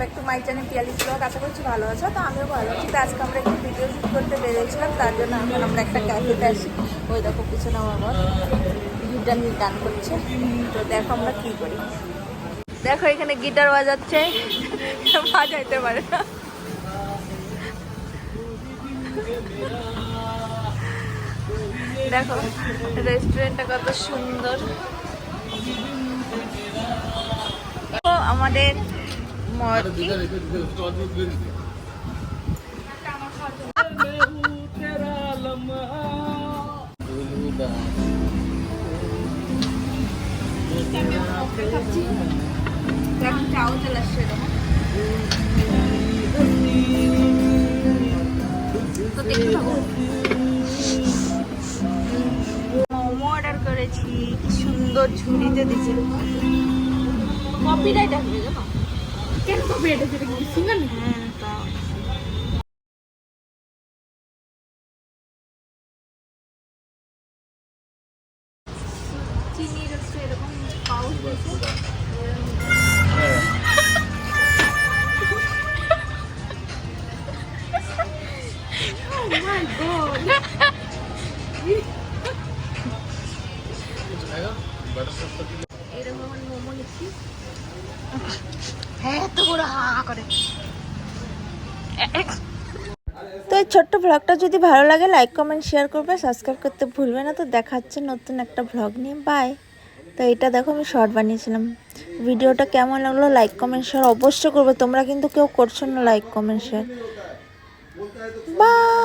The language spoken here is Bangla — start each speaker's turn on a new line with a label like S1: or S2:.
S1: Back to my channel Piyali blog. আশা করছি ভালো আছো। তো আমিও ভালো আছি। তো আজকে আমরা একটু ভিডিও শ্যুট করতে বেরিয়েছিলাম, তার জন্য এখন আমরা একটা ক্যাফেতে আসি। ওই দেখো পিছনে আমার বর গিটার নিয়ে গান করছে। তো দেখো আমরা কী করি। দেখো এখানে গিটার বাজাচ্ছে, বাজাইতে পারে না। দেখো রেস্টুরেন্টটা কত সুন্দর। আমাদের এখন চাও চলে আসছে এরকম। তো দেখতে থাকো। মোমো অর্ডার করেছি, কি সুন্দর ঝুড়িতে দিচ্ছে। কপিরাইট আসবে জানো? কেন কপিরাইট আসবে? এটা কি সিঙ্গেল? হ্যাঁ তাও। চিনি হচ্ছে এরকম পাউচ দিয়েছে। Oh my god! এরকম মোমো নিচ্ছি। হ্যাঁ তো পুরো হা করে। তো এই ছোট্ট ব্লগটা যদি ভালো লাগে লাইক কমেন্ট শেয়ার করবে, সাবস্ক্রাইব করতে ভুলবে না। তো দেখা হচ্ছে নতুন একটা ব্লগ নিয়ে। বাই। তো এটা দেখো আমি শর্ট বানিয়েছিলাম। ভিডিওটা কেমন লাগলো লাইক কমেন্ট শেয়ার অবশ্যই করবে। তোমরা কিন্তু কেউ করছো না লাইক কমেন্ট শেয়ার। বাই।